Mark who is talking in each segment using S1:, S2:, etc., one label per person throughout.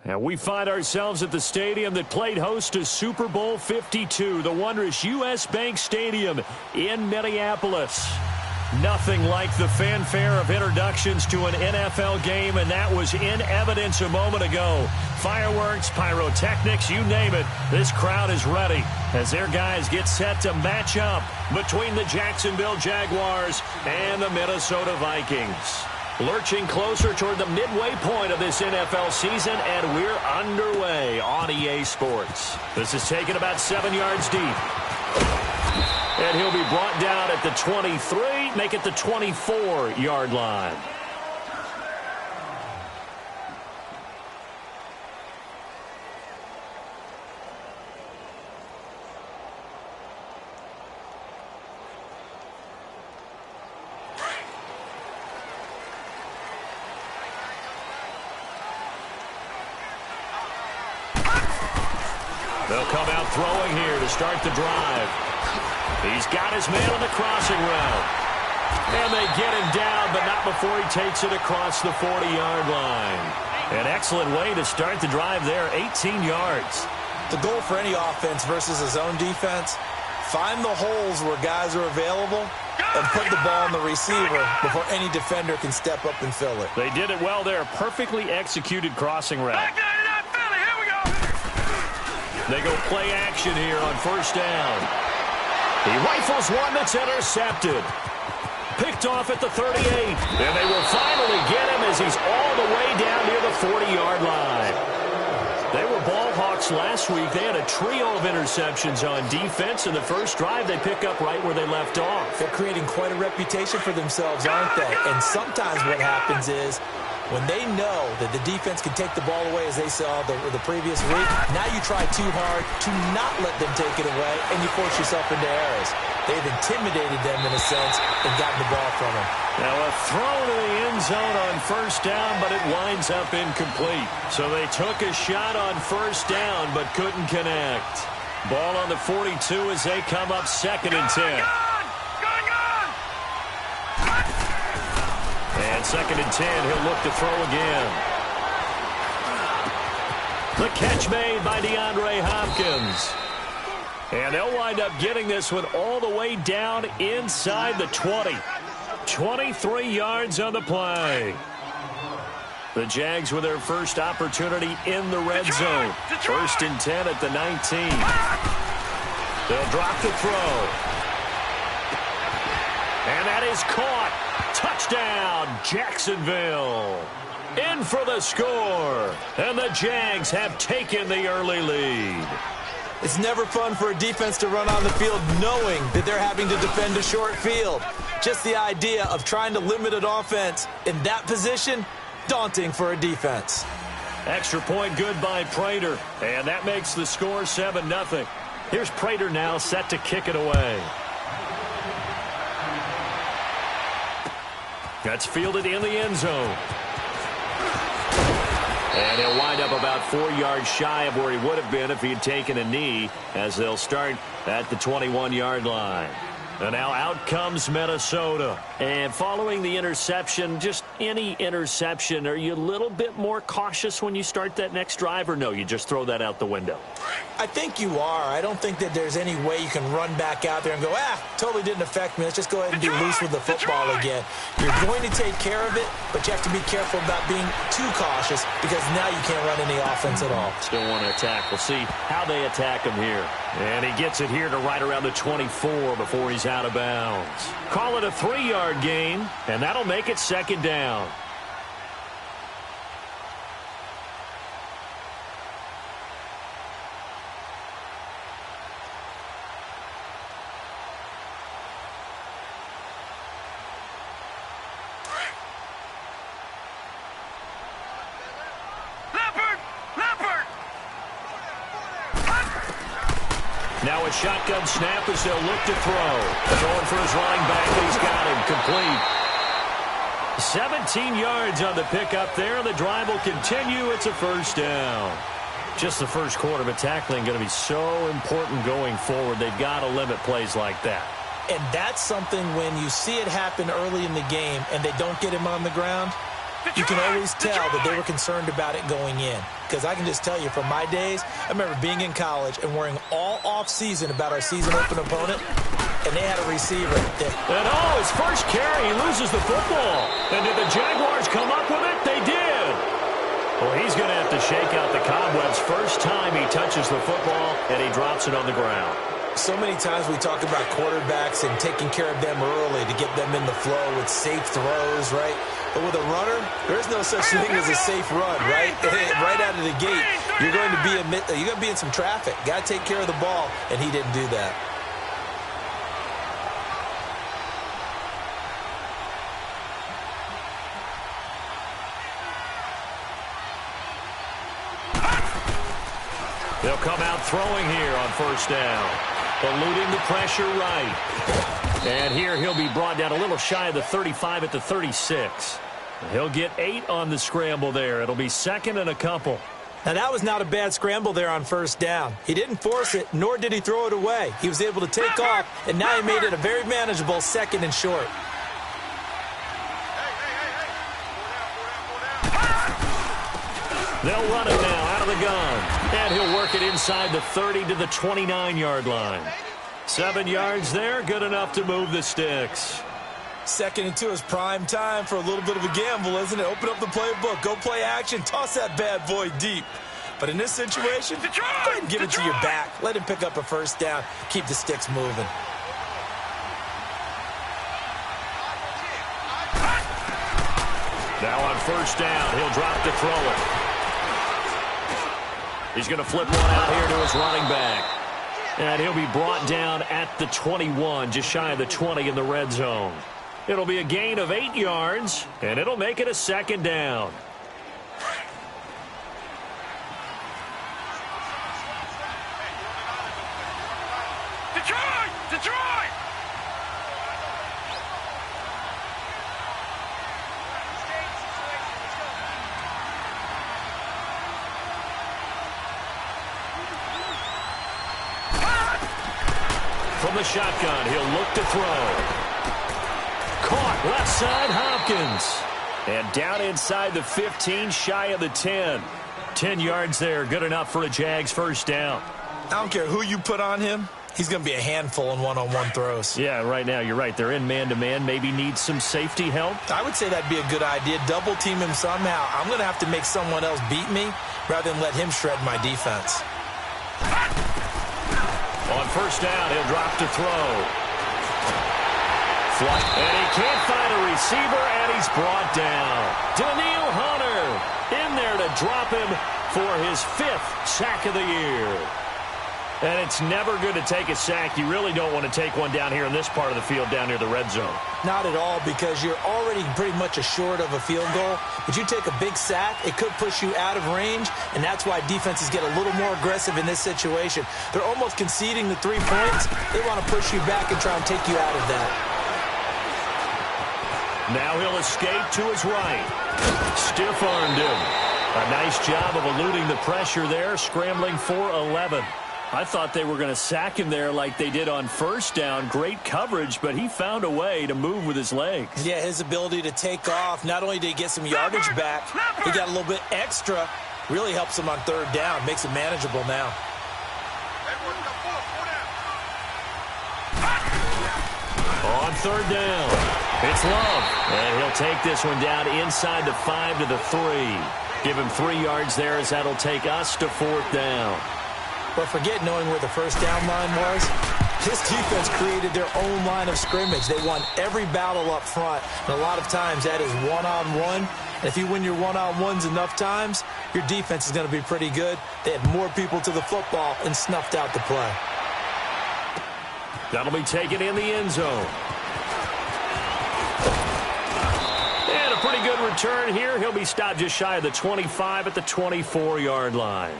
S1: And we find ourselves at the stadium that played host to Super Bowl 52, the wondrous U.S. Bank Stadium in Minneapolis. Nothing like the fanfare of introductions to an NFL game, and that was in evidence a moment ago. Fireworks, pyrotechnics, you name it, this crowd is ready as their guys get set to match up between the Jacksonville Jaguars and the Minnesota Vikings. Lurching closer toward the midway point of this NFL season, and we're underway on EA Sports. This is taken about 7 yards deep. And he'll be brought down at the 23, make it the 24-yard line. They'll come out throwing here to start the drive. He's got his man on the crossing route. And they get him down, but not before he takes it across the 40-yard line. An excellent way to start the drive there, 18 yards.
S2: The goal for any offense versus a zone defense, find the holes where guys are available and put the ball on the receiver before any defender can step up and fill it.
S1: They did it well there. Perfectly executed crossing route. They go play action here on first down. He rifles one that's intercepted. Picked off at the 38. And they will finally get him as he's all the way down near the 40-yard line. They were ball hawks last week. They had a trio of interceptions on defense. In the first drive, they pick up right where they left off.
S2: They're creating quite a reputation for themselves, aren't they? And sometimes what happens is when they know that the defense can take the ball away, as they saw the previous week, now you try too hard to not let them take it away, and you force yourself into errors. They've intimidated them in a sense and gotten the ball from them.
S1: Now a throw to the end zone on first down, but it winds up incomplete. So they took a shot on first down, but couldn't connect. Ball on the 42 as they come up 2nd and 10. And 2nd and 10, he'll look to throw again. The catch made by DeAndre Hopkins. And they'll wind up getting this one all the way down inside the 20. 23 yards on the play. The Jags with their first opportunity in the red zone. 1st and 10 at the 19. They'll drop the throw. And that is caught. Touchdown, Jacksonville. In for the score. And the Jags have taken the early lead.
S2: It's never fun for a defense to run on the field knowing that they're having to defend a short field. Just the idea of trying to limit an offense in that position, daunting for a defense.
S1: Extra point good by Prater. And that makes the score 7-0. Here's Prater now set to kick it away. That's fielded in the end zone. And he'll wind up about 4 yards shy of where he would have been if he had taken a knee, as they'll start at the 21-yard line. And now out comes Minnesota. And following the interception, just any interception, are you a little bit more cautious when you start that next drive, or no, you just throw that out the window?
S2: I think you are. I don't think that there's any way you can run back out there and go, totally didn't affect me. Let's just go ahead and be loose with the football again. You're going to take care of it, but you have to be careful about being too cautious because now you can't run any offense at all.
S1: Still want to attack. We'll see how they attack him here. And he gets it here to right around the 24 before he's out of bounds. Call it a 3-yard gain, and that'll make it 2nd down. Now a shotgun snap as they'll look to throw. Throwing for his running back, and he's got him complete. 17 yards on the pickup there. The drive will continue. It's a 1st down. Just the first quarter, but tackling going to be so important going forward. They've got to limit plays like that.
S2: And that's something when you see it happen early in the game and they don't get him on the ground, You can always tell that they were concerned about it going in. Because I can just tell you from my days, I remember being in college and worrying all off-season about our season open opponent, and they had a receiver.
S1: And his first carry, he loses the football. And did the Jaguars come up with it? They did. Well, he's going to have to shake out the cobwebs first time he touches the football, and he drops it on the ground.
S2: So many times we talk about quarterbacks and taking care of them early to get them in the flow with safe throws, right? But with a runner, there is no such thing as a safe run, right? Right out of the gate, you're going to be in some traffic. Got to take care of the ball, and he didn't do that.
S1: They'll come out throwing here on first down. Eluding the pressure right. And here he'll be brought down a little shy of the 35 at the 36. He'll get 8 on the scramble there. It'll be second and a couple.
S2: Now, that was not a bad scramble there on first down. He didn't force it, nor did he throw it away. He was able to take off, and now he made it a very manageable second and short.
S1: They'll run it now out of the gun. And he'll work it inside the 30 to the 29-yard line. 7 yards there, good enough to move the sticks.
S2: 2nd and 2 is prime time for a little bit of a gamble, isn't it? Open up the playbook, go play action, toss that bad boy deep. But in this situation, go ahead and give it to your back. Let him pick up a first down, keep the sticks moving.
S1: Now on first down, he'll drop to throw it. He's going to flip one out here to his running back. And he'll be brought down at the 21, just shy of the 20 in the red zone. It'll be a gain of 8 yards, and it'll make it a second down.
S3: Detroit!
S1: From the shotgun, he'll look to throw. Caught left side, Hopkins. And down inside the 15, shy of the 10. 10 yards there, good enough for a Jags first down.
S2: I don't care who you put on him. He's going to be a handful in one-on-one throws.
S1: Yeah, right now, you're right. They're in man-to-man. Maybe need some safety help.
S2: I would say that'd be a good idea. Double team him somehow. I'm going to have to make someone else beat me rather than let him shred my defense.
S1: On first down, he'll drop to throw. Flush. And he can't find a receiver, and he's brought down. Daniil Hunter in there to drop him for his 5th sack of the year. And it's never good to take a sack. You really don't want to take one down here in this part of the field, down near the red zone.
S2: Not at all, because you're already pretty much assured of a field goal. But you take a big sack, it could push you out of range, and that's why defenses get a little more aggressive in this situation. They're almost conceding the 3 points. They want to push you back and try and take you out of that.
S1: Now he'll escape to his right. Stiff-armed him. A nice job of eluding the pressure there, scrambling for 11. I thought they were going to sack him there like they did on first down. Great coverage, but he found a way to move with his legs.
S2: Yeah, his ability to take off, not only did he get some yardage back, he got a little bit extra. Really helps him on third down, makes it manageable now.
S1: On third down, it's Love. And he'll take this one down inside the 5 to the 3. Give him 3 yards there as that'll take us to fourth down.
S2: But forget knowing where the first down line was. This defense created their own line of scrimmage. They won every battle up front. And a lot of times that is one-on-one. And if you win your one-on-ones enough times, your defense is going to be pretty good. They had more people to the football and snuffed out the play.
S1: That'll be taken in the end zone. And a pretty good return here. He'll be stopped just shy of the 25 at the 24-yard line.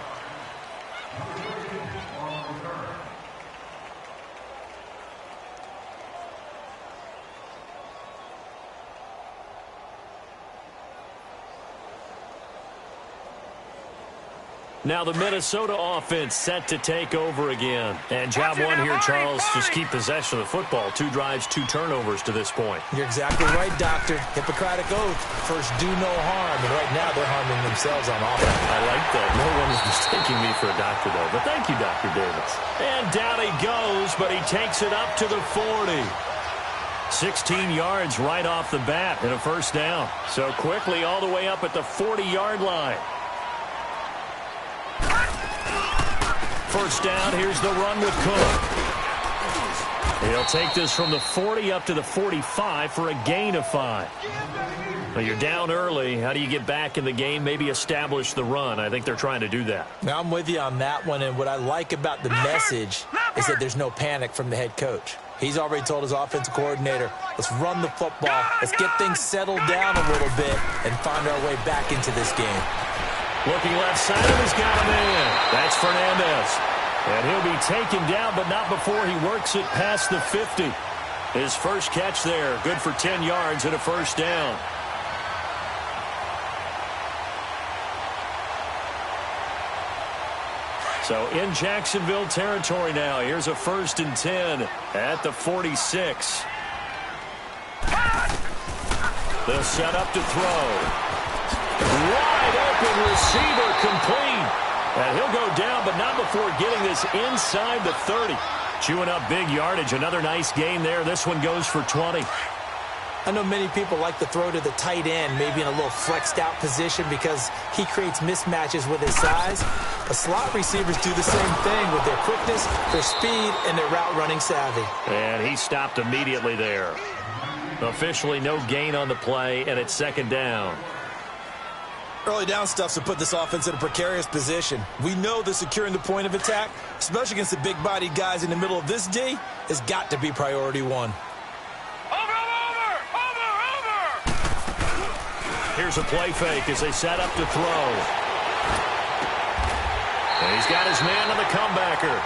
S1: Now the Minnesota offense set to take over again. And job one here, Charles, just keep possession of the football. 2 drives, 2 turnovers to this point.
S2: You're exactly right, Doctor. Hippocratic oath. First, do no harm. And right now, they're harming themselves on offense.
S1: I like that. No one is mistaking me for a doctor, though. But thank you, Dr. Davis. And down he goes, but he takes it up to the 40. 16 yards right off the bat and a first down. So quickly all the way up at the 40-yard line. First down, here's the run with Cook. He'll take this from the 40 up to the 45 for a gain of 5. Well, you're down early. How do you get back in the game? Maybe establish the run. I think they're trying to do that.
S2: Now, I'm with you on that one, and what I like about the message is that there's no panic from the head coach. He's already told his offensive coordinator, let's run the football, let's get things settled down a little bit, and find our way back into this game.
S1: Looking left side, and he's got him in. That's Fernandez. And he'll be taken down, but not before he works it past the 50. His first catch there, good for 10 yards and a first down. So in Jacksonville territory now. Here's a 1st and 10 at the 46. They'll set up to throw. Wide open receiver complete. And he'll go down, but not before getting this inside the 30. Chewing up big yardage. Another nice gain there. This one goes for 20.
S2: I know many people like to throw to the tight end, maybe in a little flexed out position because he creates mismatches with his size. But slot receivers do the same thing with their quickness, their speed, and their route running savvy.
S1: And he stopped immediately there. Officially no gain on the play, and it's 2nd down.
S2: Early down stuff's to put this offense in a precarious position. We know that securing the point of attack, especially against the big-bodied guys in the middle of this D, has got to be priority 1.
S1: Here's a play fake as they set up to throw. And he's got his man on the comebacker.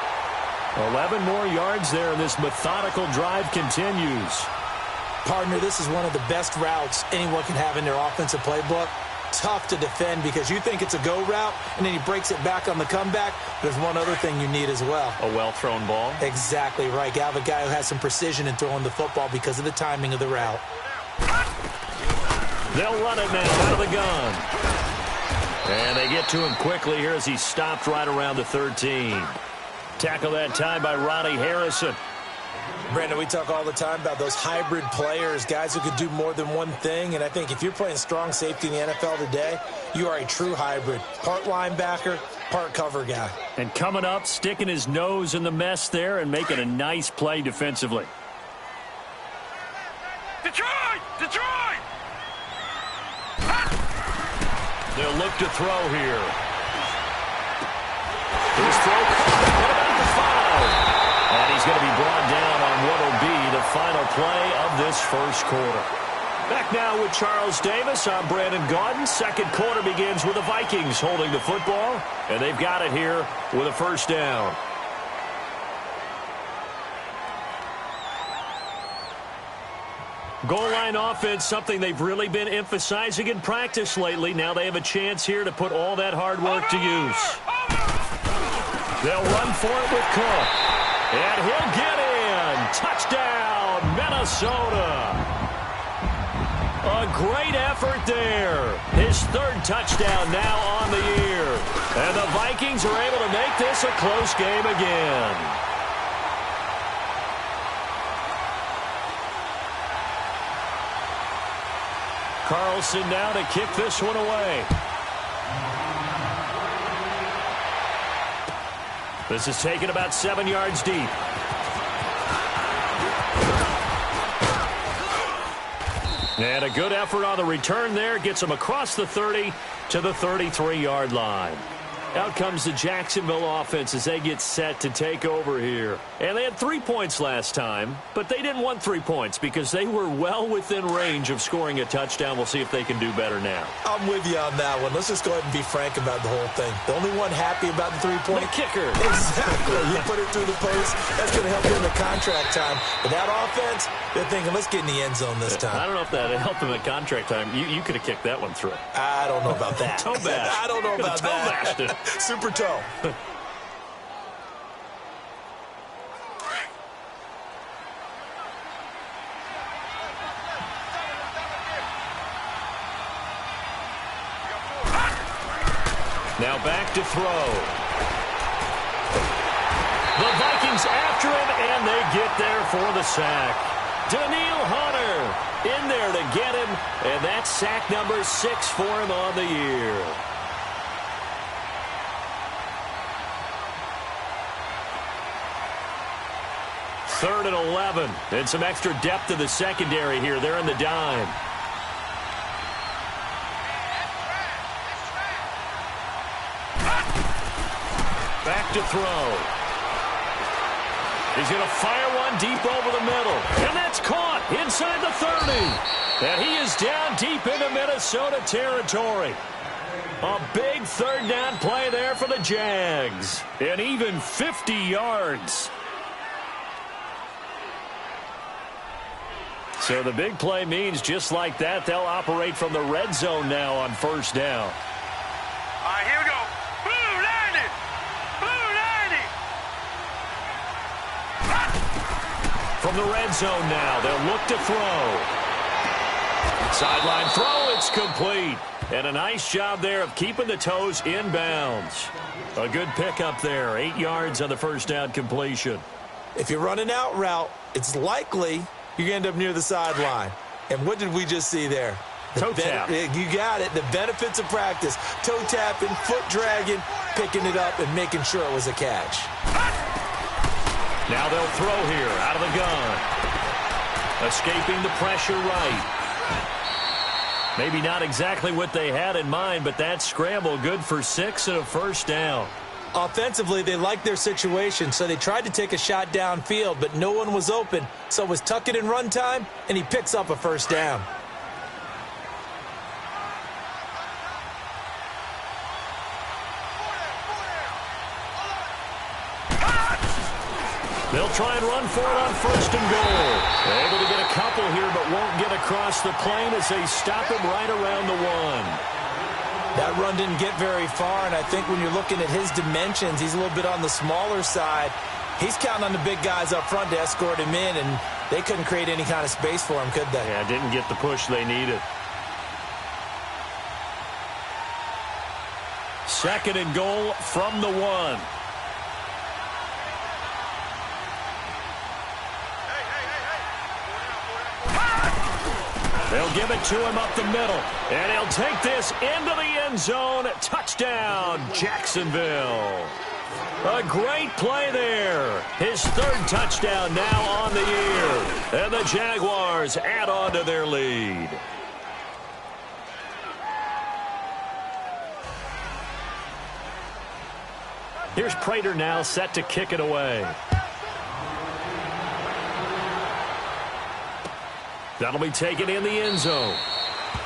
S1: 11 more yards there, and this methodical drive continues.
S2: Partner, this is one of the best routes anyone can have in their offensive playbook. Tough to defend because you think it's a go route, and then he breaks it back on the comeback. There's one other thing you need as well.
S1: A well-thrown ball?
S2: Exactly right. You have a guy who has some precision in throwing the football because of the timing of the route.
S1: They'll run it now out of the gun. And they get to him quickly here as he stopped right around the 13. Tackle that time by Ronnie Harrison.
S2: Brandon, we talk all the time about those hybrid players, guys who could do more than one thing. And I think if you're playing strong safety in the NFL today, you are a true hybrid. Part linebacker, part cover guy.
S1: And coming up, sticking his nose in the mess there and making a nice play defensively.
S3: Detroit! Detroit!
S1: They'll look to throw here. His throw caught. What about the foul? And he's going to be brought down on what will be the final play of this first quarter. Back now with Charles Davis. I'm Brandon Gaudin. 2nd quarter begins with the Vikings holding the football. And they've got it here with a first down. Goal line offense, something they've really been emphasizing in practice lately. Now they have a chance here to put all that hard work to use. They'll run for it with Cook. And he'll get in. Touchdown, Minnesota. A great effort there. His 3rd touchdown now on the year. And the Vikings are able to make this a close game again. Carlson now to kick this one away. This is taken about 7 yards deep. And a good effort on the return there. Gets him across the 30 to the 33-yard line. Out comes the Jacksonville offense as they get set to take over here. And they had 3 points last time, but they didn't want 3 points because they were well within range of scoring a touchdown. We'll see if they can do better now.
S2: I'm with you on that one. Let's just go ahead and be frank about the whole thing. The only one happy about the 3-point
S1: kicker.
S2: Exactly. You put it through the post. That's going to help you in the contract time. But that offense, they're thinking, let's get in the end zone this time.
S1: I don't know if that helped them at contract time. You could have kicked that one through.
S2: I don't know about that.
S1: Toe bash.
S2: I don't know about that. Super toe.
S1: Now back to throw. The Vikings after him, and they get there for the sack. Daniil Hunter in there to get him, and that's sack number 6 for him on the year. Third and 11, and some extra depth to the secondary here. They're in the dime. Back to throw. He's going to fire one deep over the middle. And that's caught inside the 30. And he is down deep into Minnesota territory. A big third down play there for the Jags. And even 50 yards. So the big play means just like that, they'll operate from the red zone now on first down.
S3: All right, here we go. Blue 90. Blue 90.
S1: From the red zone now, they'll look to throw. Sideline throw, it's complete. And a nice job there of keeping the toes inbounds. A good pickup there, 8 yards on the first down completion.
S2: If you're running out route, it's likely you end up near the sideline. And what did we just see there?
S1: Toe tap.
S2: You got it. The benefits of practice. Toe tapping, foot dragging, picking it up, and making sure it was a catch.
S1: Now they'll throw here out of the gun. Escaping the pressure right. Maybe not exactly what they had in mind, but that scramble good for 6 and a first down.
S2: Offensively, they liked their situation, so they tried to take a shot downfield, but no one was open. So it was tuck it in run time, and he picks up a first down.
S1: They'll try and run for it on first and goal. They're able to get a couple here, but won't get across the plane as they stop him right around the 1.
S2: That run didn't get very far, and I think when you're looking at his dimensions, he's a little bit on the smaller side. He's counting on the big guys up front to escort him in, and they couldn't create any kind of space for him, could they?
S1: Yeah, didn't get the push they needed. Second and goal from the 1. They'll give it to him up the middle, and he'll take this into the end zone. Touchdown, Jacksonville. A great play there. His third touchdown now on the year, and the Jaguars add on to their lead. Here's Prater now set to kick it away. That'll be taken in the end zone.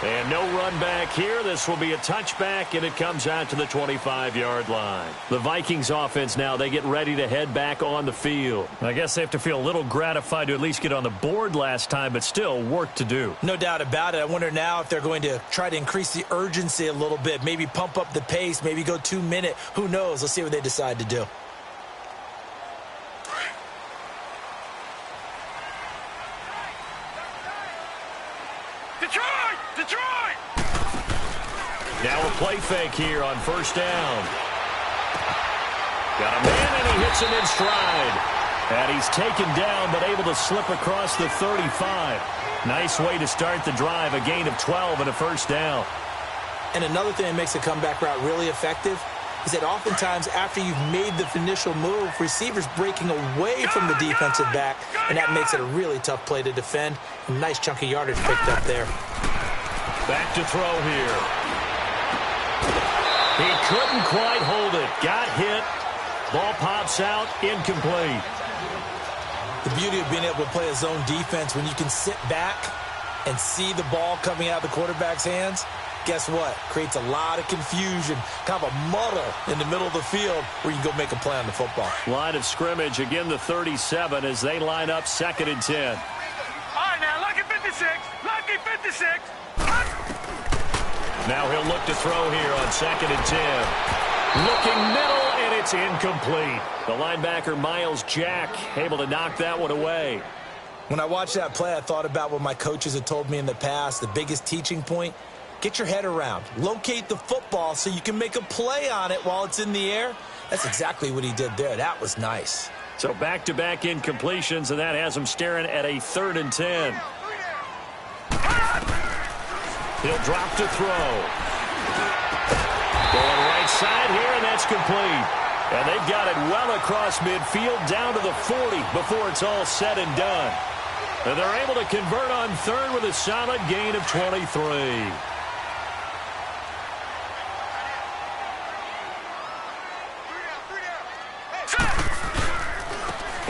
S1: And no run back here. This will be a touchback, and it comes out to the 25-yard line. The Vikings offense now, they get ready to head back on the field. I guess they have to feel a little gratified to at least get on the board last time, but still work to do.
S2: No doubt about it. I wonder now if they're going to try to increase the urgency a little bit, maybe pump up the pace, maybe go 2-minute. Who knows? Let's see what they decide to do.
S1: Now a play fake here on first down. Got a man, and he hits him in stride. And he's taken down, but able to slip across the 35. Nice way to start the drive, a gain of 12 and a first down.
S2: And another thing that makes a comeback route really effective is that oftentimes after you've made the initial move, receivers breaking away from the defensive back, and that makes it a really tough play to defend. A nice chunk of yardage picked up there.
S1: Back to throw here. He couldn't quite hold it. Got hit. Ball pops out. Incomplete.
S2: The beauty of being able to play a zone defense when you can sit back and see the ball coming out of the quarterback's hands, guess what? Creates a lot of confusion, kind of a muddle in the middle of the field where you can go make a play on the football.
S1: Line of scrimmage, again the 37 as they line up 2nd and 10.
S3: All right, now, lucky 56. Lucky 56.
S1: Now he'll look to throw here on 2nd and 10. Looking middle, and it's incomplete. The linebacker, Miles Jack, able to knock that one away.
S2: When I watched that play, I thought about what my coaches had told me in the past. The biggest teaching point, get your head around. Locate the football so you can make a play on it while it's in the air. That's exactly what he did there. That was nice.
S1: So back-to-back incompletions, and that has him staring at a 3rd and 10. He'll drop to throw. Going right side here, and that's complete. And they've got it well across midfield down to the 40 before it's all said and done. And they're able to convert on 3rd with a solid gain of 23.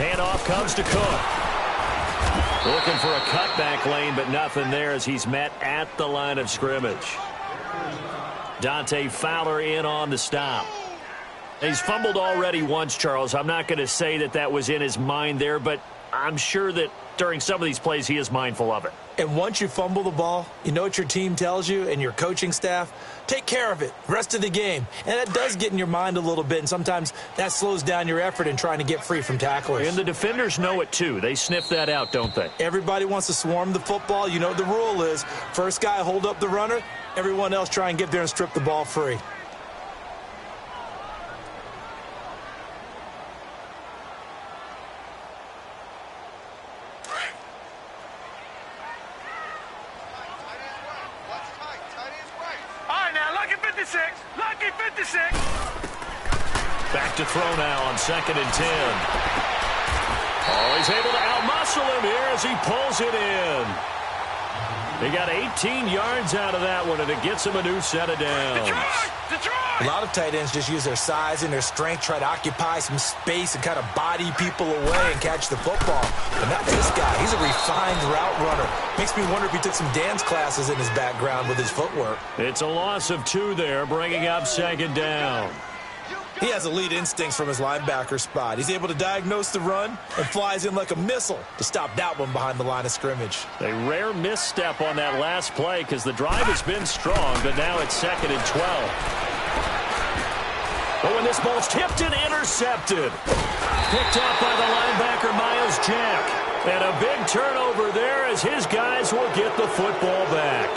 S1: Handoff comes to Cook. Looking for a cutback lane, but nothing there as he's met at the line of scrimmage. Dante Fowler in on the stop. He's fumbled already once, Charles. I'm not going to say that that was in his mind there, but I'm sure that during some of these plays he is mindful of it.
S2: And once you fumble the ball, you know what your team tells you and your coaching staff? Take care of it rest of the game. And that does get in your mind a little bit, and sometimes that slows down your effort in trying to get free from tacklers.
S1: And the defenders know it too. They sniff that out, don't they?
S2: Everybody wants to swarm the football. You know what the rule is. First guy hold up the runner. Everyone else try and get there and strip the ball free.
S3: Lucky 56.
S1: Back to throw now on 2nd and 10. Oh, he's able to outmuscle him here as he pulls it in. He got 18 yards out of that one, and it gets him a new set of downs.
S3: Detroit!
S2: A lot of tight ends just use their size and their strength, try to occupy some space and kind of body people away and catch the football. But not this guy. He's a refined route runner. Makes me wonder if he took some dance classes in his background with his footwork.
S1: It's a loss of 2 there, bringing up 2nd down.
S2: He has elite instincts from his linebacker spot. He's able to diagnose the run and flies in like a missile to stop that one behind the line of scrimmage.
S1: A rare misstep on that last play because the drive has been strong, but now it's 2nd and 12. Oh, and this ball's tipped and intercepted. Picked up by the linebacker, Miles Jack. And a big turnover there as his guys will get the football back.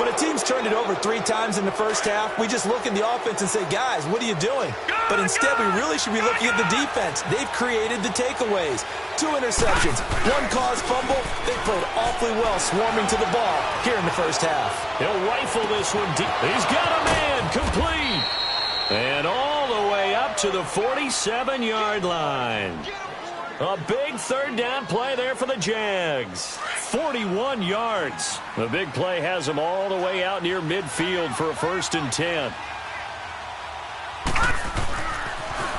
S2: When a team's turned it over 3 times in the first half, we just look at the offense and say, guys, what are you doing? But instead, we really should be looking at the defense. They've created the takeaways. 2 interceptions, 1 caused fumble. They played awfully well swarming to the ball here in the first half.
S1: He'll rifle this one deep. He's got a man complete. And all the way up to the 47-yard line. A big 3rd down play there for the Jags. 41 yards. The big play has them all the way out near midfield for a 1st and 10.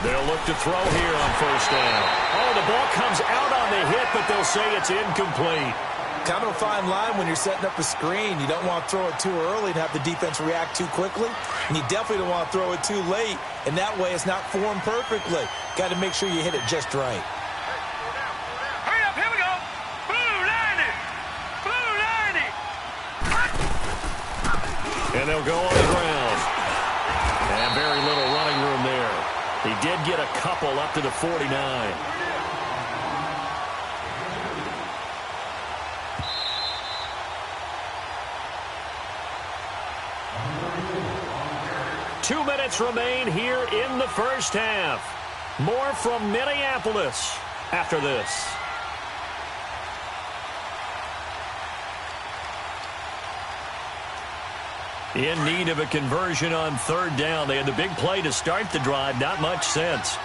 S1: They'll look to throw here on 1st down. Oh, the ball comes out on the hit, but they'll say it's incomplete.
S2: Kind of a fine line when you're setting up a screen. You don't want to throw it too early and have the defense react too quickly. And you definitely don't want to throw it too late, and that way it's not formed perfectly. Got to make sure you hit it just right.
S3: Hurry up, here we go. Blue 90. Blue 90.
S1: And they'll go on the ground. And very little running room there. He did get a couple up to the 49. Two minutes remain here in the first half. More from Minneapolis after this. In need of a conversion on 3rd down. They had the big play to start the drive. Not much sense.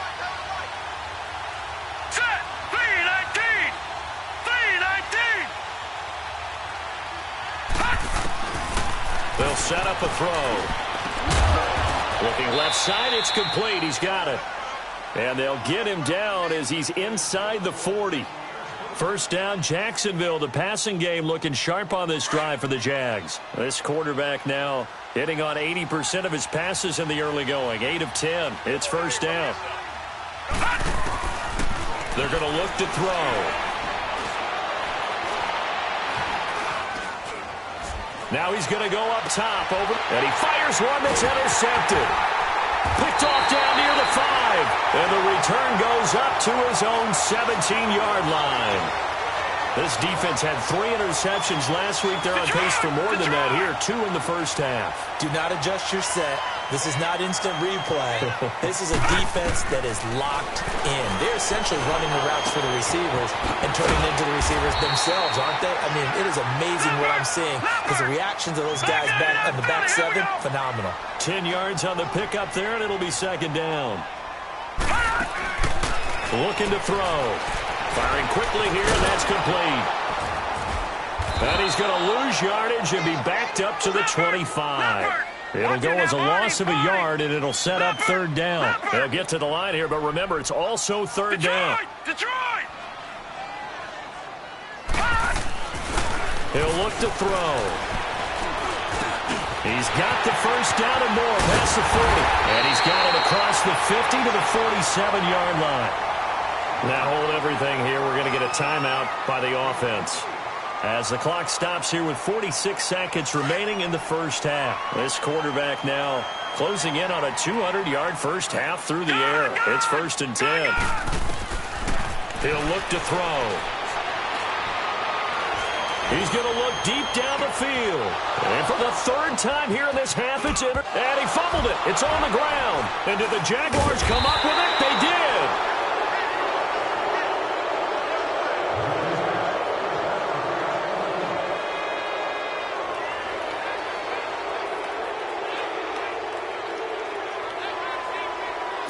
S3: Set. 319. 319.
S1: They'll set up a throw. Looking left side, it's complete. He's got it. And they'll get him down as he's inside the 40. 1st down, Jacksonville. The passing game looking sharp on this drive for the Jags. This quarterback now hitting on 80% of his passes in the early going. 8 of 10. It's 1st down. They're going to look to throw. Now he's going to go up top over, and he fires one that's intercepted. Picked off down near the 5. And the return goes up to his own 17-yard line. This defense had 3 interceptions last week. They're on pace for more than that here. 2 in the first half.
S2: Do not adjust your set. This is not instant replay. This is a defense that is locked in. They're essentially running the routes for the receivers and turning into the receivers themselves, aren't they? I mean, it is amazing what I'm seeing because the reactions of those guys back on the back 7, phenomenal.
S1: 10 yards on the pickup there, and it'll be second down. Looking to throw. Firing quickly here, and that's complete. And he's going to lose yardage and be backed up to the 25. It'll go as a loss of a yard, and it'll set up third down. They'll get to the line here, but remember, it's also third down.
S3: Detroit!
S1: He'll look to throw. He's got the first down and more past the 40. And he's got it across the 50 to the 47-yard line. Now hold everything here. We're going to get a timeout by the offense. As the clock stops here with 46 seconds remaining in the first half. This quarterback now closing in on a 200-yard first half through the air. It's 1st and 10. He'll look to throw. He's going to look deep down the field. And for the 3rd time here in this half, it's in. And he fumbled it. It's on the ground. And did the Jaguars come up with it? They did.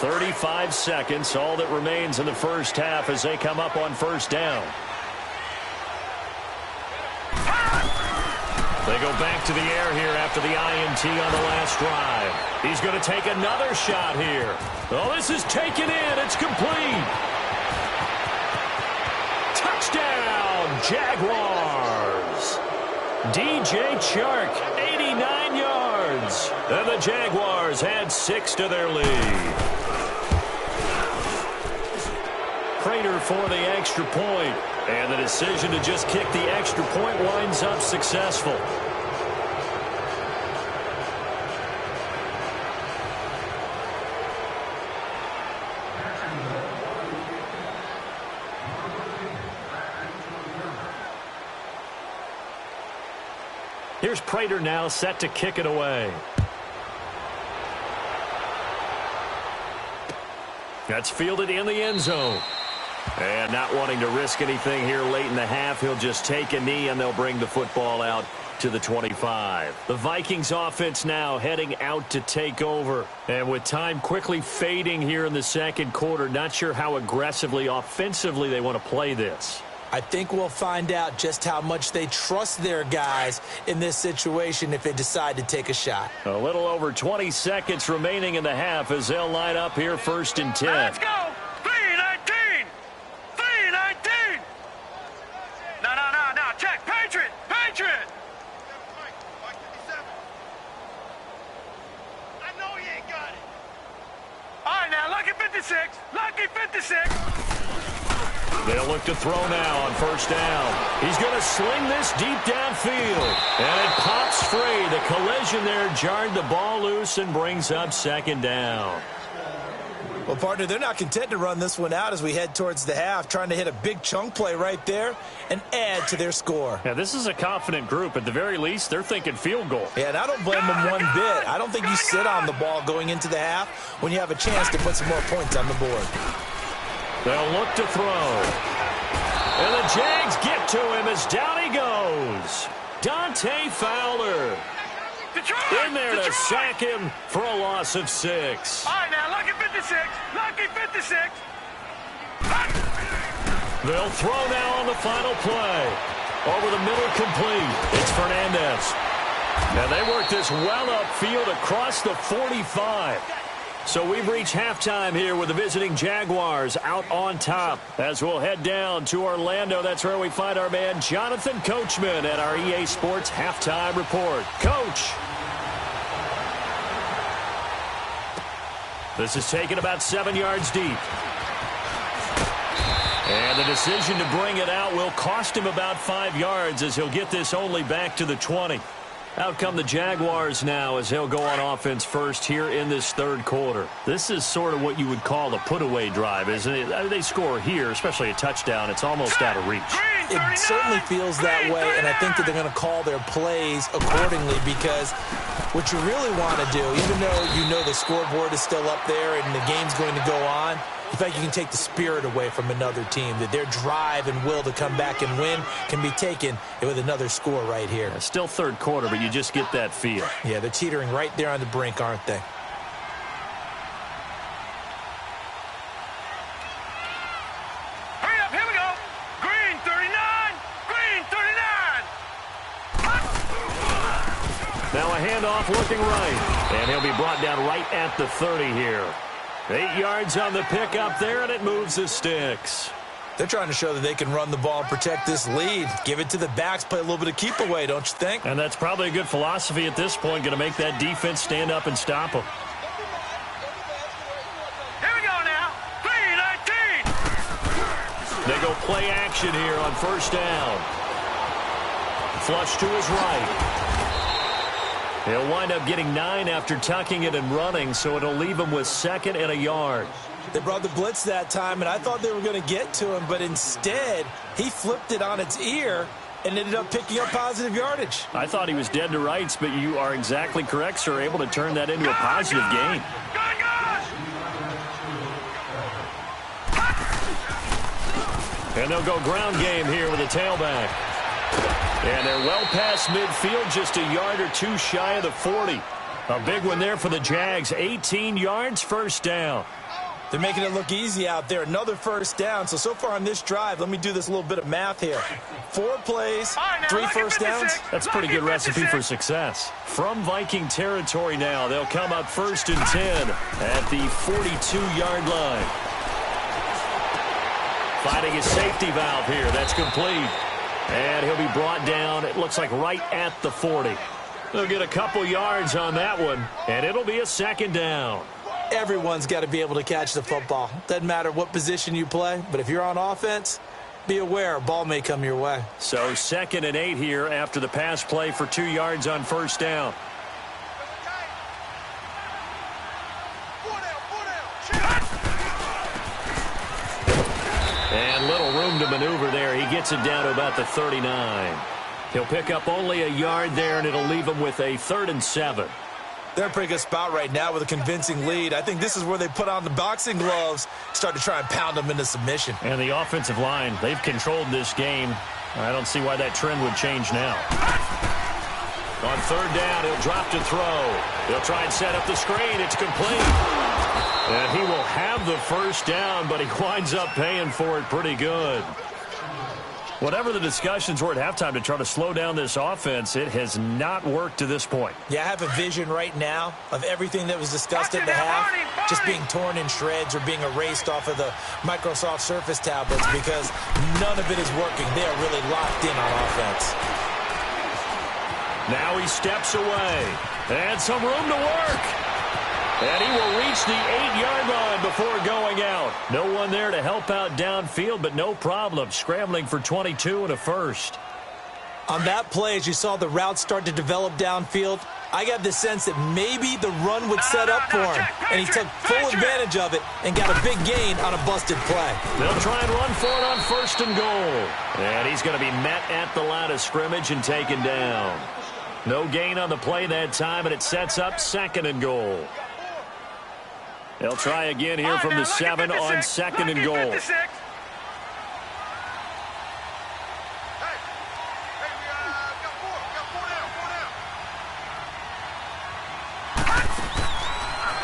S1: .35 seconds, all that remains in the first half as they come up on first down. They go back to the air here after the INT on the last drive. He's going to take another shot here. Oh, this is taken in. It's complete. Touchdown, Jaguars. DJ Chark, 89 yards. And the Jaguars add 6 to their lead. Prater for the extra point. And the decision to just kick the extra point winds up successful. Here's Prater now set to kick it away. That's fielded in the end zone. And not wanting to risk anything here late in the half, he'll just take a knee and they'll bring the football out to the 25. The Vikings offense now heading out to take over. And with time quickly fading here in the second quarter, not sure how aggressively, offensively they want to play this.
S2: I think we'll find out just how much they trust their guys in this situation if they decide to take a shot.
S1: A little over 20 seconds remaining in the half as they'll line up here 1st and 10.
S3: Let's go! 3-19! 3-19! No. Check! Patriot! Patriot! I know you ain't got it. All right, now, lucky 56. Lucky 56.
S1: They'll look to throw now on first down. He's going to sling this deep downfield. And it pops free. The collision there jarred the ball loose and brings up second down.
S2: Well, partner, they're not content to run this one out as we head towards the half, trying to hit a big chunk play right there and add to their score.
S1: Yeah, this is a confident group. At the very least, they're thinking field goal.
S2: Yeah, and I don't blame them one bit. I don't think you sit on the ball going into the half when you have a chance to put some more points on the board.
S1: They'll look to throw. And the Jags get to him as down he goes. Dante Fowler.
S3: Detroit!
S1: In there to sack him for a loss of 6.
S3: All right, now, lucky 56. Lucky 56.
S1: They'll throw now on the final play. Over the middle, complete. It's Fernandez. And they work this well upfield across the 45. So we've reached halftime here with the visiting Jaguars out on top. As we'll head down to Orlando, that's where we find our man Jonathan Coachman at our EA Sports Halftime Report. Coach. This is taken about 7 yards deep. And the decision to bring it out will cost him about 5 yards as he'll get this only back to the 20. Out come the Jaguars now as they'll go on offense first here in this third quarter. This is sort of what you would call a put-away drive, isn't it? I mean, they score here, especially a touchdown. It's almost out of reach.
S2: It certainly feels that way, and I think that they're going to call their plays accordingly because what you really want to do, even though you know the scoreboard is still up there and the game's going to go on, in fact, you can take the spirit away from another team, that their drive and will to come back and win can be taken with another score right here.
S1: Yeah, still third quarter, but you just get that feel.
S2: Yeah, they're teetering right there on the brink, aren't they?
S3: Hurry up, here we go. Green 39, green 39.
S1: Now a handoff looking right, and he'll be brought down right at the 30 here. 8 yards on the pickup there, and it moves the sticks.
S2: They're trying to show that they can run the ball and protect this lead. Give it to the backs, play a little bit of keep away, don't you think?
S1: And that's probably a good philosophy at this point, going to make that defense stand up and stop them.
S3: Here we go now. 3-19.
S1: They go play action here on first down. Flush to his right. He'll wind up getting 9 after tucking it and running, so it'll leave him with 2nd and a yard.
S2: They brought the blitz that time, and I thought they were going to get to him, but instead, he flipped it on its ear and ended up picking up positive yardage.
S1: I thought he was dead to rights, but you are exactly correct, sir, able to turn that into a positive gain. And they'll go ground game here with a tailback. And they're well past midfield, just a yard or two shy of the 40. A big one there for the Jags. 18 yards, first down.
S2: They're making it look easy out there. Another first down. So far on this drive, let me do this little bit of math here. 4 plays, 3 first downs.
S1: That's a pretty good recipe for success. From Viking territory now, they'll come up 1st and 10 at the 42-yard line. Finding his safety valve here. That's complete. And he'll be brought down, it looks like right at the 40. They'll get a couple yards on that one, and it'll be a 2nd down.
S2: Everyone's got to be able to catch the football. Doesn't matter what position you play, but if you're on offense, be aware a ball may come your way.
S1: So 2nd and 8 here after the pass play for 2 yards on first down. And little room to maneuver there. He gets it down to about the 39. He'll pick up only a yard there, and it'll leave him with a 3rd and 7.
S2: They're in a pretty good spot right now with a convincing lead. I think this is where they put on the boxing gloves, start to try and pound them into submission.
S1: And the offensive line, they've controlled this game. I don't see why that trend would change now. On 3rd down, he'll drop to throw. He'll try and set up the screen. It's complete. And he will have the first down, but he winds up paying for it pretty good. Whatever the discussions were at halftime to try to slow down this offense, it has not worked to this point.
S2: Yeah, I have a vision right now of everything that was discussed at the half just being torn in shreds or being erased off of the Microsoft Surface tablets because none of it is working. They are really locked in on offense.
S1: Now he steps away. And some room to work. And he will reach the 8-yard line before going out. No one there to help out downfield, but no problem. Scrambling for 22 and a first.
S2: On that play, as you saw the route start to develop downfield, I got the sense that maybe the run would set up for him. And he took full advantage of it and got a big gain on a busted play.
S1: They'll try and run for it on 1st and goal. And he's going to be met at the line of scrimmage and taken down. No gain on the play that time, and it sets up 2nd and goal. They'll try again here from the 7 on 2nd and goal.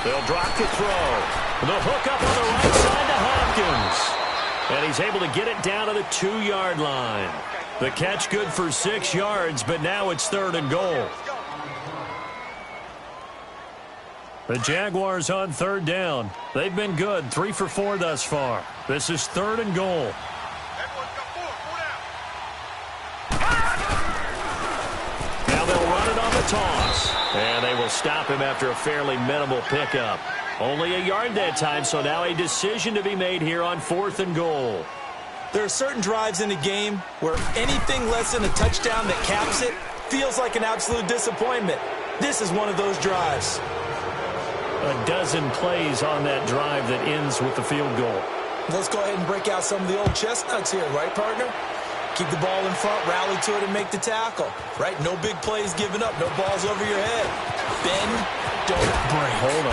S1: They'll drop the throw. The hook up on the right side to Hopkins. And he's able to get it down to the 2-yard line. The catch good for 6 yards, but now it's 3rd and goal. The Jaguars on 3rd down. They've been good, 3 for 4 thus far. This is 3rd and goal. Now they'll run it on the toss. And they will stop him after a fairly minimal pickup. Only a yard that time, so now a decision to be made here on 4th and goal.
S2: There are certain drives in the game where anything less than a touchdown that caps it feels like an absolute disappointment. This is one of those drives.
S1: A dozen plays on that drive that ends with the field goal.
S2: Let's go ahead and break out some of the old chestnuts here, right, partner? Keep the ball in front, rally to it, and make the tackle, right? No big plays given up, no balls over your head. Bend, don't break.
S1: Hold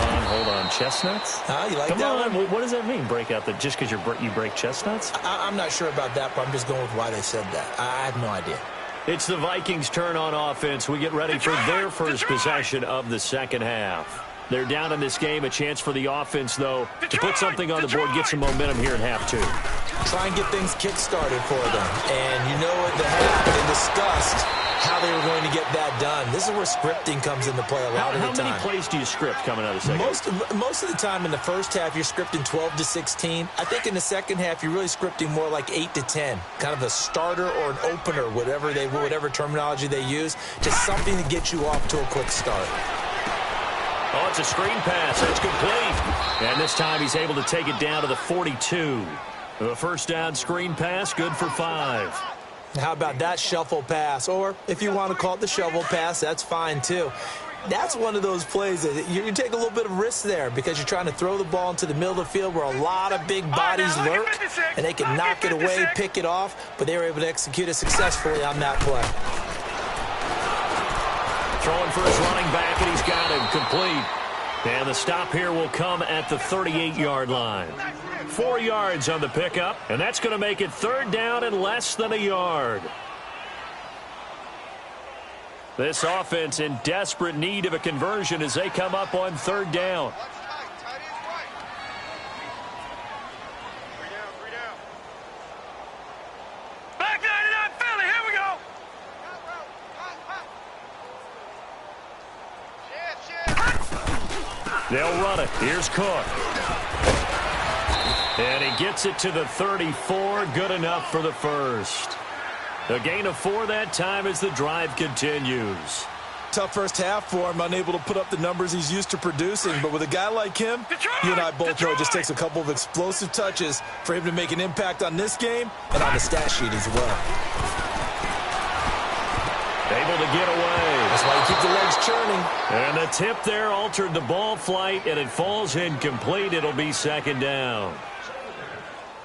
S1: on. Chestnuts?
S2: You like
S1: Come
S2: that
S1: on.
S2: one?
S1: What does that mean, break out? Just because you break chestnuts?
S2: I'm not sure about that, but I'm just going with why they said that. I have no idea.
S1: It's the Vikings' turn on offense. We get ready for their first possession of the second half. They're down in this game. A chance for the offense, though, to put something on the board, get some momentum here in half two.
S2: Try and get things kick-started for them. And you know at the half, they discussed how they were going to get that done. This is where scripting comes into play a lot of the time.
S1: How many plays do you script coming out of the second half?
S2: Most of the time in the first half, you're scripting 12 to 16. I think in the second half, you're really scripting more like 8 to 10. Kind of a starter or an opener, whatever terminology they use. Just something to get you off to a quick start.
S1: Oh, it's a screen pass. It's complete. And this time he's able to take it down to the 42. The first down screen pass, good for 5.
S2: How about that shuffle pass? Or if you want to call it the shovel pass, that's fine too. That's one of those plays that you take a little bit of risk there because you're trying to throw the ball into the middle of the field where a lot of big bodies lurk, and they can knock it away, pick it off, but they were able to execute it successfully on that play.
S1: Throwing for his running back, and he's got him complete. And the stop here will come at the 38-yard line. 4 yards on the pickup, and that's going to make it third down and less than a yard. This offense in desperate need of a conversion as they come up on third down.
S3: Back 99 Philly, here we go.
S1: They'll run it. Here's Cook. And he gets it to the 34. Good enough for the first. A gain of 4 that time as the drive continues.
S2: Tough first half for him, unable to put up the numbers he's used to producing. But with a guy like him, you and I both know it just takes a couple of explosive touches for him to make an impact on this game and on the stat sheet as well.
S1: Able to get away.
S2: That's why you keep the legs churning.
S1: And the tip there altered the ball flight, and it falls incomplete. It'll be second down.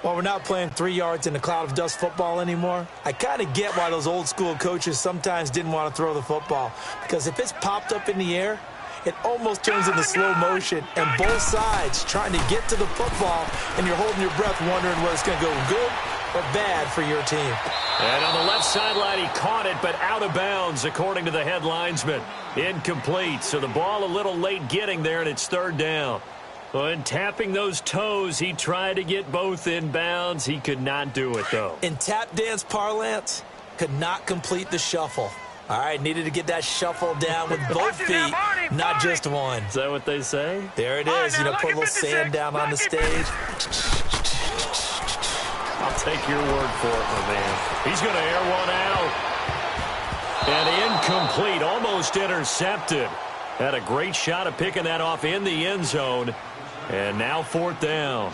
S2: While we're not playing 3 yards in a cloud of dust football anymore, I kind of get why those old school coaches sometimes didn't want to throw the football. Because if it's popped up in the air, it almost turns into slow motion, and both sides trying to get to the football, and you're holding your breath wondering whether it's going to go good or bad for your team.
S1: And on the left sideline, he caught it, but out of bounds, according to the head linesman. Incomplete, so the ball a little late getting there, and it's third down. And tapping those toes, he tried to get both in bounds. He could not do it, though.
S2: In tap dance parlance, could not complete the shuffle. All right, needed to get that shuffle down with both feet, not just one.
S1: Is that what they say?
S2: There it is. You know, put a little sand down on the stage.
S1: I'll take your word for it, my man. He's going to air one out. And incomplete, almost intercepted. Had a great shot of picking that off in the end zone. And now fourth down.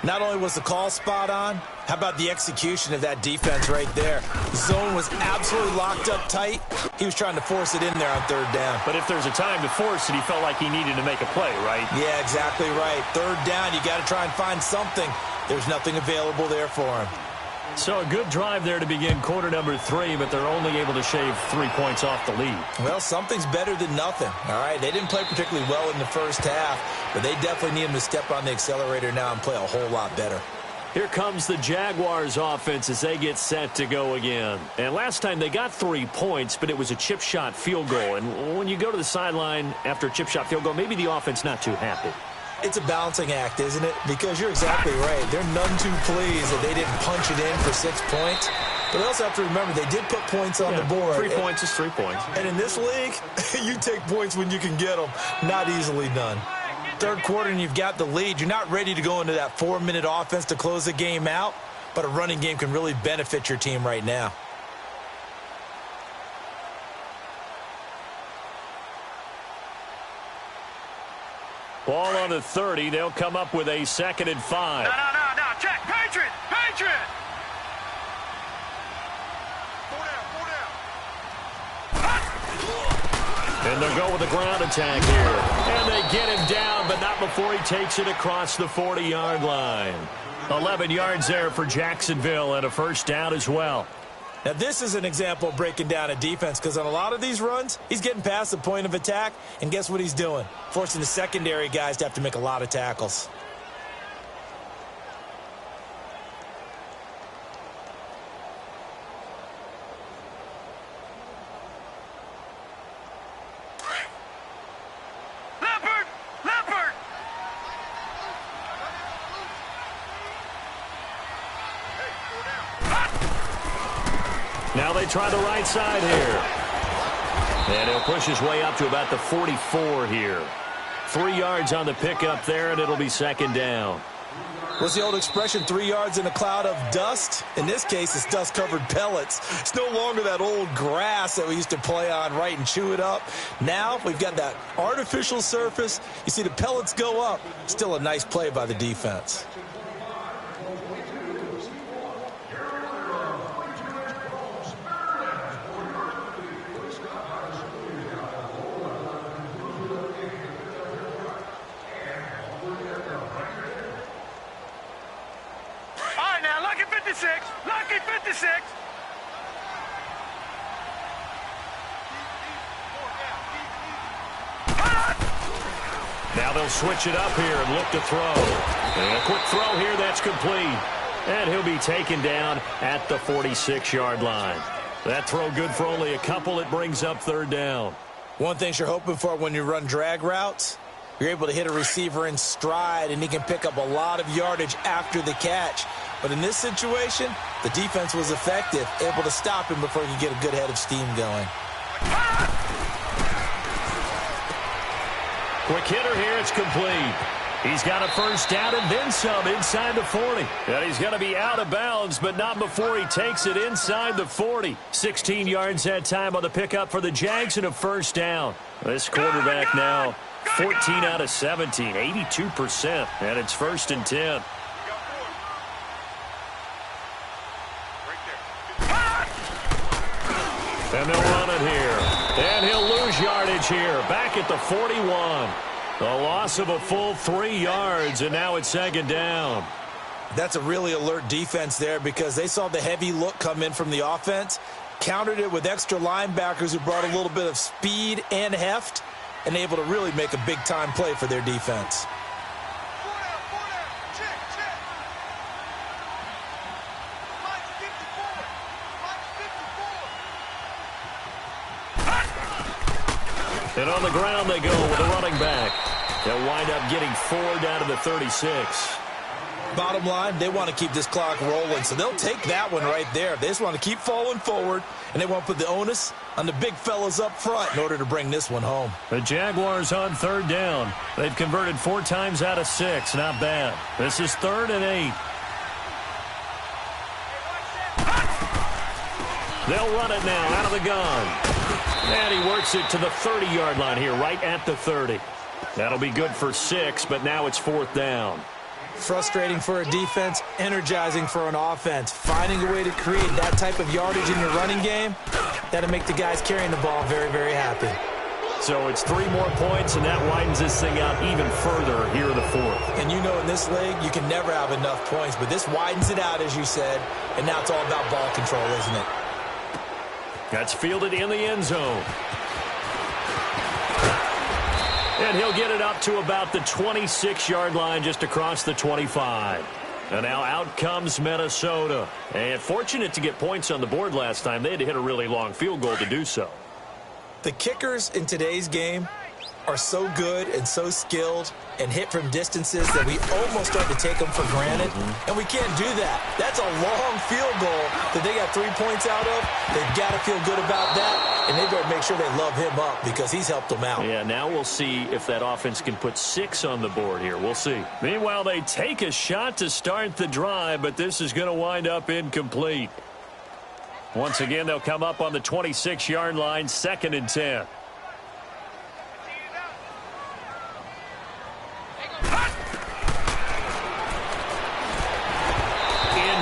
S2: Not only was the call spot on, how about the execution of that defense right there? The zone was absolutely locked up tight. He was trying to force it in there on third down.
S1: But if there's a time to force it, he felt like he needed to make a play, right?
S2: Yeah, exactly right. Third down, you got to try and find something. There's nothing available there for him.
S1: So a good drive there to begin quarter number 3, but they're only able to shave 3 points off the lead.
S2: Well, something's better than nothing. All right, they didn't play particularly well in the first half, but they definitely need him to step on the accelerator now and play a whole lot better.
S1: Here comes the Jaguars offense as they get set to go again. And last time they got 3 points, but it was a chip shot field goal. And when you go to the sideline after a chip shot field goal, maybe the offense not too happy.
S2: It's a balancing act, isn't it? Because you're exactly right. They're none too pleased that they didn't punch it in for 6 points. But they also have to remember they did put points on the board.
S1: 3 points is 3 points.
S2: And in this league, you take points when you can get them. Not easily done. Third quarter and you've got the lead. You're not ready to go into that 4-minute offense to close the game out. But a running game can really benefit your team right now.
S1: Ball on the 30. They'll come up with a 2nd and 5.
S3: No. Check. Patriot. 4 down.
S1: And they'll go with a ground attack here. And they get him down, but not before he takes it across the 40-yard line. 11 yards there for Jacksonville and a first down as well.
S2: Now, this is an example of breaking down a defense because on a lot of these runs, he's getting past the point of attack, and guess what he's doing? Forcing the secondary guys to have to make a lot of tackles.
S1: Now they try the right side here. And he'll push his way up to about the 44 here. 3 yards on the pickup there, and it'll be second down.
S2: What's the old expression, 3 yards in a cloud of dust? In this case, it's dust-covered pellets. It's no longer that old grass that we used to play on, right, and chew it up. Now we've got that artificial surface. You see the pellets go up. Still a nice play by the defense.
S3: Lucky 56.
S1: Now they'll switch it up here and look to throw. And a quick throw here, that's complete. And he'll be taken down at the 46-yard line. That throw good for only a couple. It brings up third down.
S2: One thing you're hoping for when you run drag routes, you're able to hit a receiver in stride, and he can pick up a lot of yardage after the catch. But in this situation, the defense was effective, able to stop him before he could get a good head of steam going.
S1: Quick hitter here, it's complete. He's got a first down and then some inside the 40. And he's going to be out of bounds, but not before he takes it inside the 40. 16 yards that time on the pickup for the Jags and a first down. This quarterback now 14 out of 17, 82%, and it's 1st and 10. And they'll run it here. And he'll lose yardage here. Back at the 41. A loss of a full 3 yards, and now it's second down.
S2: That's a really alert defense there because they saw the heavy look come in from the offense, countered it with extra linebackers who brought a little bit of speed and heft, and able to really make a big-time play for their defense.
S1: And on the ground they go with a running back. They'll wind up getting 4 down to the 36.
S2: Bottom line, they want to keep this clock rolling, so they'll take that one right there. They just want to keep falling forward, and they want to put the onus on the big fellas up front in order to bring this one home.
S1: The Jaguars on third down. They've converted 4 times out of 6. Not bad. This is 3rd and 8. They'll run it now out of the gun. And he works it to the 30-yard line here, right at the 30. That'll be good for 6, but now it's 4th down.
S2: Frustrating for a defense, energizing for an offense. Finding a way to create that type of yardage in your running game, that'll make the guys carrying the ball very, very happy.
S1: So it's 3 more points, and that widens this thing out even further here in the 4th.
S2: And you know in this league, you can never have enough points, but this widens it out, as you said, and now it's all about ball control, isn't it?
S1: That's fielded in the end zone. And he'll get it up to about the 26-yard line just across the 25. And now out comes Minnesota. And fortunate to get points on the board last time. They had to hit a really long field goal to do so.
S2: The kickers in today's game are so good and so skilled and hit from distances that we almost start to take them for granted, and we can't do that. That's a long field goal that they got 3 points out of. They've got to feel good about that, and they better make sure they love him up because he's helped them out.
S1: Yeah, now we'll see if that offense can put 6 on the board here. We'll see. Meanwhile, they take a shot to start the drive, but this is going to wind up incomplete. Once again, they'll come up on the 26-yard line, 2nd and 10.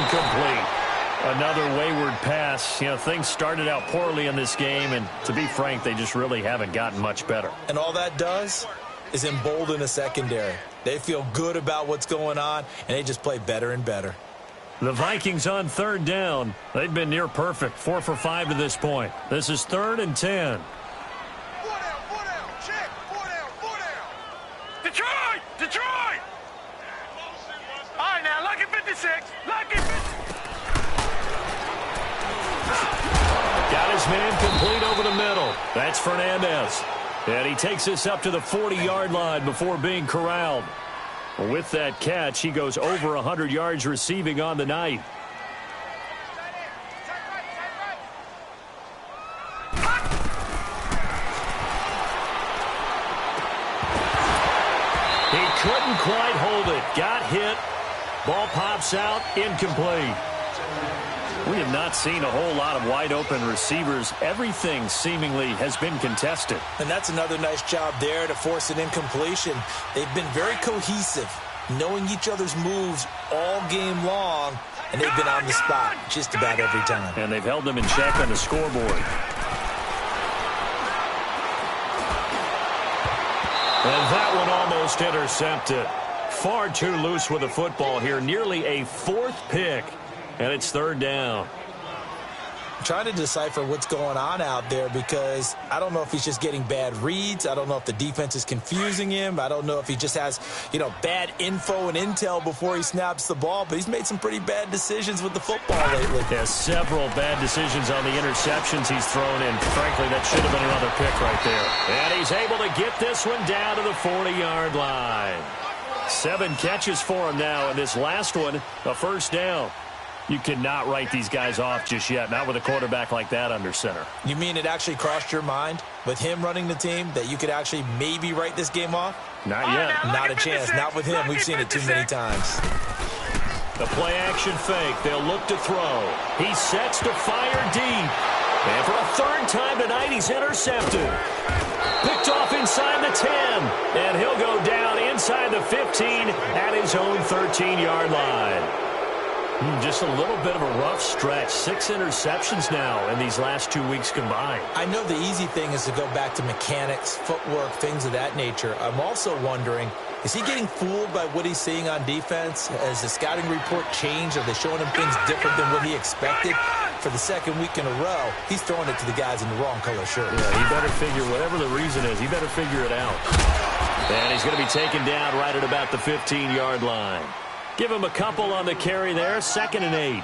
S1: Incomplete. Another wayward pass Yes, things started out poorly in this game, and to be frank, they just really haven't gotten much better.
S2: And all that does is embolden a secondary. They feel good about what's going on, and they just play better and better.
S1: The Vikings on third down. They've been near perfect, 4 for 5 to this point. This is 3rd and 10.
S3: Detroit! All right, now, lucky 56. Lucky 50.
S1: Got his man complete over the middle. That's Fernandez. And he takes this up to the 40-yard line before being corralled. With that catch, he goes over 100 yards receiving on the night. He couldn't quite hold it. Got hit. Ball pops out. Incomplete. We have not seen a whole lot of wide-open receivers. Everything seemingly has been contested.
S2: And that's another nice job there to force an incompletion. They've been very cohesive, knowing each other's moves all game long, and they've been on the spot just about every time.
S1: And they've held them in check on the scoreboard. And that one almost intercepted. Far too loose with the football here. Nearly a 4th pick. And it's 3rd down.
S2: I'm trying to decipher what's going on out there because I don't know if he's just getting bad reads. I don't know if the defense is confusing him. I don't know if he just has, bad info and intel before he snaps the ball. But he's made some pretty bad decisions with the football lately.
S1: Yeah, several bad decisions on the interceptions he's thrown in. Frankly, that should have been another pick right there. And he's able to get this one down to the 40-yard line. 7 catches for him now, and this last one, a 1st down. You cannot write these guys off just yet, not with a quarterback like that under center.
S2: You mean it actually crossed your mind with him running the team that you could actually maybe write this game off?
S1: Not yet.
S2: Not a chance. Not with him. We've seen it too many times.
S1: The play-action fake. They'll look to throw. He sets to fire deep. And for a 3rd time tonight, he's intercepted. Picked off inside the 10. And he'll go down inside the 15 at his own 13-yard line. Just a little bit of a rough stretch. 6 interceptions now in these last 2 weeks combined.
S2: I know the easy thing is to go back to mechanics, footwork, things of that nature. I'm also wondering, is he getting fooled by what he's seeing on defense? Has the scouting report changed? Are they showing him things different than what he expected? For the 2nd week in a row, he's throwing it to the guys in the wrong color shirts.
S1: Yeah, he better figure, whatever the reason is, he better figure it out. And he's going to be taken down right at about the 15-yard line. Give him a couple on the carry there, 2nd and 8.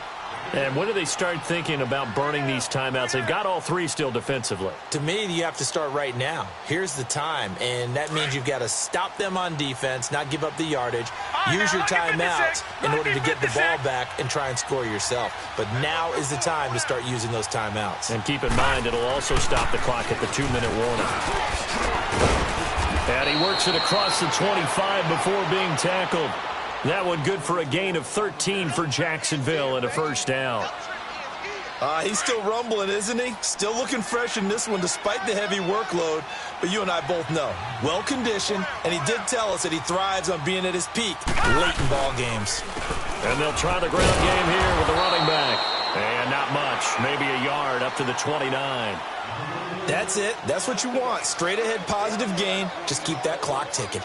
S1: And when do they start thinking about burning these timeouts? They've got all 3 still defensively.
S2: To me, you have to start right now. Here's the time, and that means you've got to stop them on defense, not give up the yardage, use your timeouts in order to get the ball back and try and score yourself. But now is the time to start using those timeouts.
S1: And keep in mind, it'll also stop the clock at the 2-minute warning. And he works it across the 25 before being tackled. That one good for a gain of 13 for Jacksonville and a 1st down.
S2: He's still rumbling, isn't he? Still looking fresh in this one despite the heavy workload. But you and I both know, well-conditioned, and he did tell us that he thrives on being at his peak late in ball games.
S1: And they'll try the ground game here with the running back. And not much, maybe a yard up to the 29.
S2: That's it. That's what you want. Straight ahead positive gain. Just keep that clock ticking.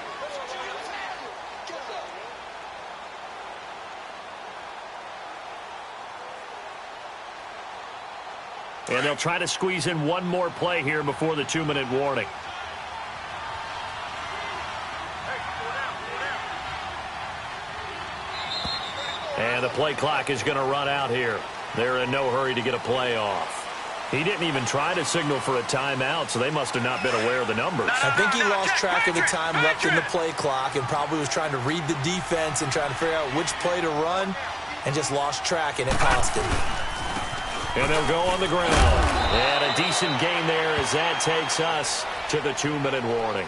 S1: And they'll try to squeeze in one more play here before the 2-minute warning. And the play clock is going to run out here. They're in no hurry to get a play off. He didn't even try to signal for a timeout, so they must have not been aware of the numbers.
S2: I think he lost track of the time left in the play clock and probably was trying to read the defense and trying to figure out which play to run and just lost track, and it cost him.
S1: And they'll go on the ground. And a decent gain there as that takes us to the 2-minute warning.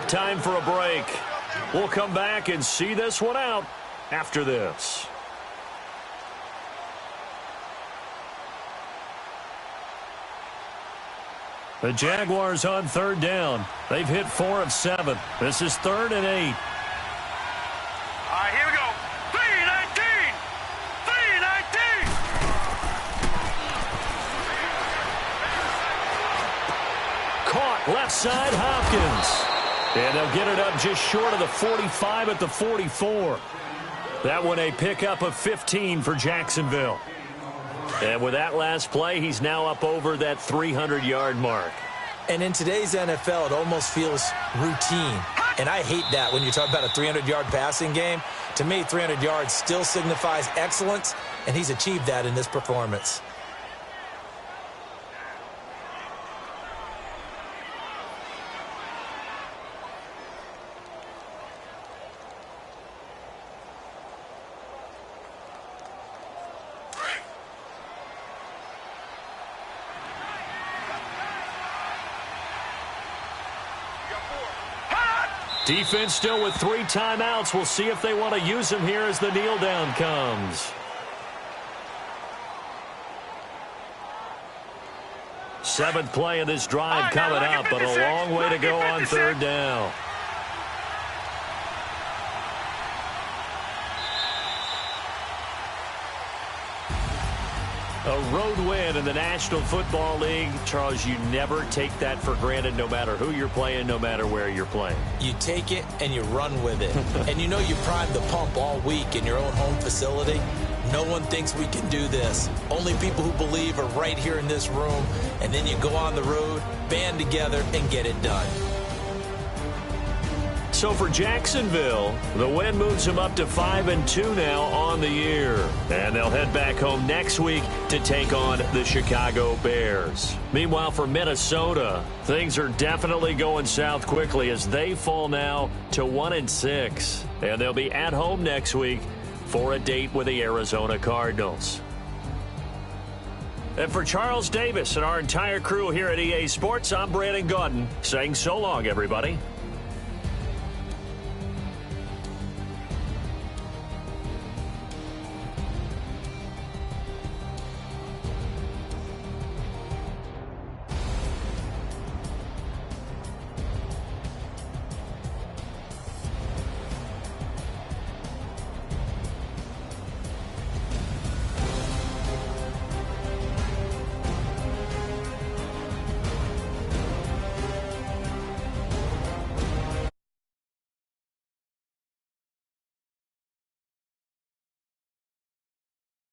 S1: Time for a break. We'll come back and see this one out after this. The Jaguars on 3rd down. They've hit 4 of 7. This is 3rd and 8.
S3: All right, here we go. 3-19. 3-19.
S1: caught. Left side, Hopkins. And they'll get it up just short of the 45 at the 44. That one a pickup of 15 for Jacksonville. And with that last play, he's now up over that 300-yard mark.
S2: And in today's NFL, it almost feels routine. And I hate that when you talk about a 300-yard passing game. To me, 300 yards still signifies excellence, and he's achieved that in this performance.
S1: Defense still with 3 timeouts. We'll see if they want to use them here as the kneel down comes. Seventh play of this drive coming up, but a long way to go on third down. A road win in the National Football League. Charles, you never take that for granted no matter who you're playing, no matter where you're playing.
S2: You take it and you run with it. And you know you primed the pump all week in your own home facility. No one thinks we can do this. Only people who believe are right here in this room. And then you go on the road, band together, and get it done.
S1: So for Jacksonville, the win moves them up to 5-2 now on the year. And they'll head back home next week to take on the Chicago Bears. Meanwhile, for Minnesota, things are definitely going south quickly as they fall now to 1-6. And they'll be at home next week for a date with the Arizona Cardinals. And for Charles Davis and our entire crew here at EA Sports, I'm Brandon Gaudin saying so long, everybody.